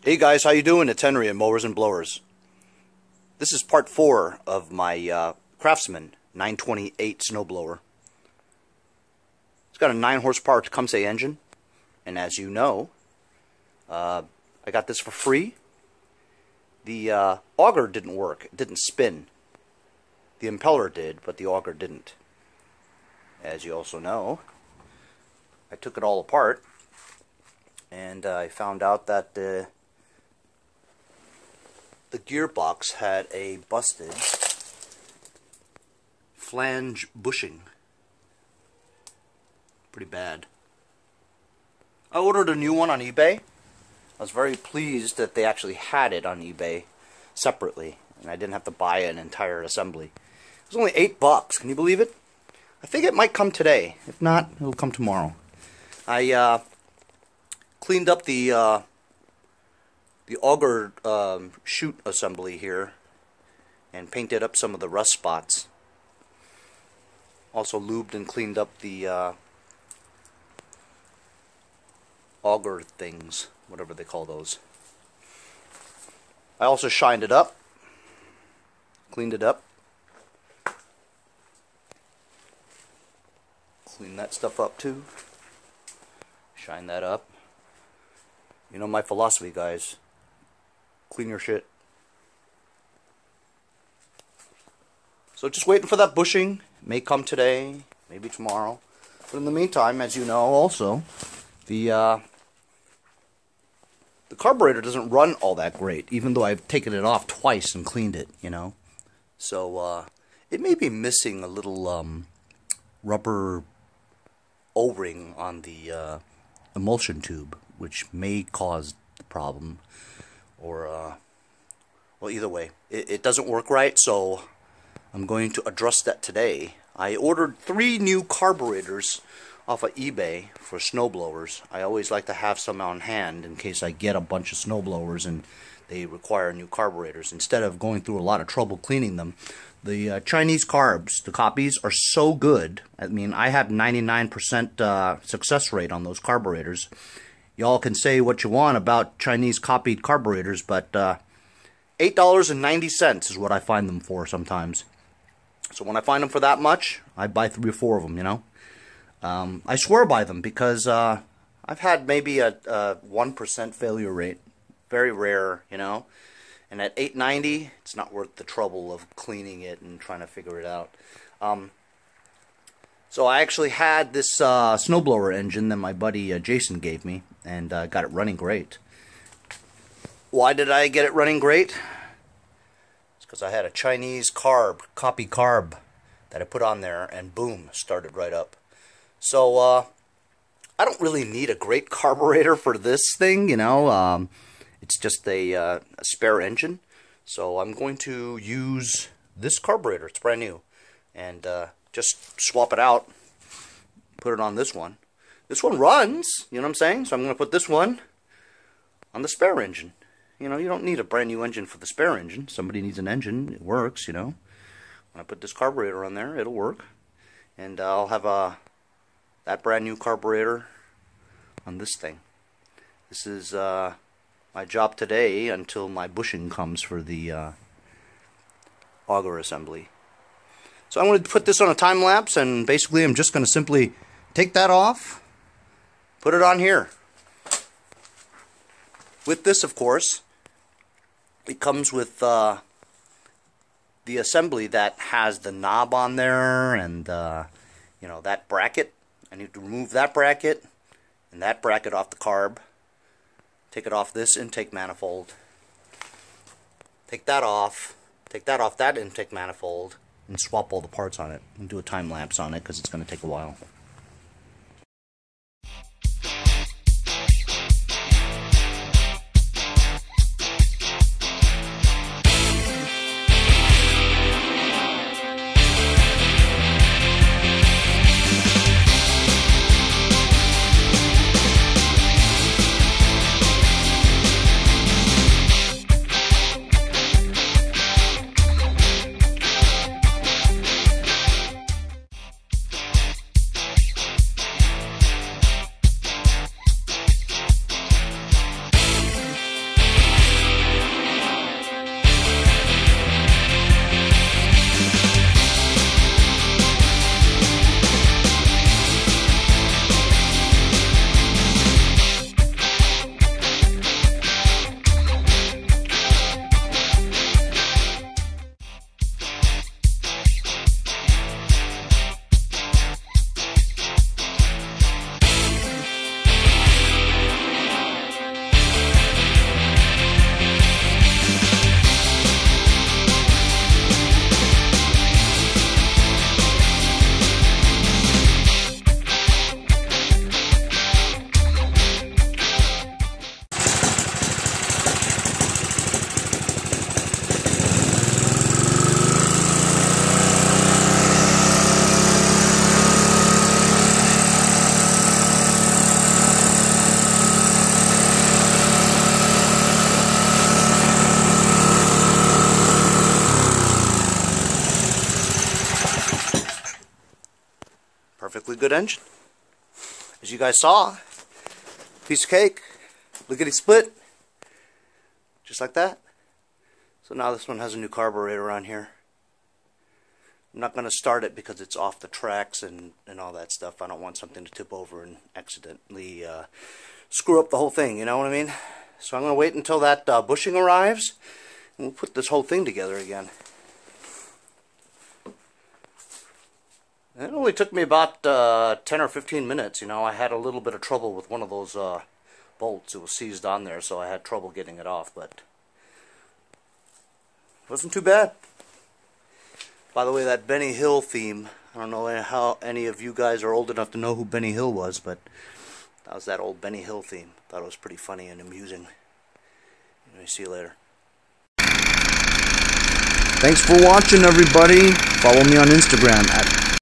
Hey guys, how you doing? It's Henry at Mowers and Blowers. This is part 4 of my Craftsman 928 snowblower. It's got a 9 horsepower Tecumseh engine, and as you know, I got this for free. The auger didn't work. It didn't spin. The impeller did, but the auger didn't. As you also know, I took it all apart, and I found out that the gearbox had a busted flange bushing. Pretty bad. I ordered a new one on eBay. I was very pleased that they actually had it on eBay separately, and I didn't have to buy an entire assembly. It was only $8. Can you believe it? I think it might come today. If not, it'll come tomorrow. I cleaned up the auger chute assembly here and painted up some of the rust spots. Also lubed and cleaned up the auger things, whatever they call those. I also shined it up, cleaned it up, clean that stuff up too, shine that up. You know my philosophy, guys. Clean your shit. So just waiting for that bushing. It may come today, maybe tomorrow. But in the meantime, as you know also, the carburetor doesn't run all that great, even though I've taken it off twice and cleaned it, you know. So it may be missing a little rubber O-ring on the emulsion tube, which may cause the problem. Or, well, either way, it doesn't work right, so I'm going to address that today. I ordered 3 new carburetors off of eBay for snowblowers. I always like to have some on hand in case I get a bunch of snowblowers and they require new carburetors. Instead of going through a lot of trouble cleaning them, the Chinese carbs, the copies, are so good. I mean, I have 99% success rate on those carburetors. Y'all can say what you want about Chinese copied carburetors, but $8.90 is what I find them for sometimes. So when I find them for that much, I buy 3 or 4 of them, you know. I swear by them because I've had maybe a 1% failure rate. Very rare, you know. And at $8.90, it's not worth the trouble of cleaning it and trying to figure it out. So I actually had this snowblower engine that my buddy Jason gave me, and got it running great. Why did I get it running great? It's because I had a Chinese copy carb that I put on there, and boom, started right up. So I don't really need a great carburetor for this thing, you know. It's just a spare engine. So I'm going to use this carburetor. It's brand new. And just swap it out, put it on this one. This one runs, you know what I'm saying? So I'm going to put this one on the spare engine. You know, you don't need a brand new engine for the spare engine. Somebody needs an engine, it works, you know. When I put this carburetor on there, it'll work. And I'll have that brand new carburetor on this thing. This is my job today until my bushing comes for the auger assembly. So I'm going to put this on a time lapse, and basically I'm just going to simply take that off, put it on here. With this, of course, it comes with the assembly that has the knob on there and you know, that bracket. I need to remove that bracket and that bracket off the carb. Take it off this intake manifold. Take that off that intake manifold, and swap all the parts on it and do a time lapse on it because it's going to take a while. perfectly good engine. As you guys saw, piece of cake, lickety split, just like that. So now this one has a new carburetor on here. I'm not going to start it because it's off the tracks and all that stuff. I don't want something to tip over and accidentally screw up the whole thing, you know what I mean? So I'm going to wait until that bushing arrives, and we'll put this whole thing together again. It only took me about 10 or 15 minutes, you know. I had a little bit of trouble with one of those bolts. It was seized on there, so I had trouble getting it off, but it wasn't too bad. By the way, that Benny Hill theme, I don't know how any of you guys are old enough to know who Benny Hill was, but that was that old Benny Hill theme. Thought it was pretty funny and amusing. Anyway, see you later. Thanks for watching, everybody. Follow me on Instagram at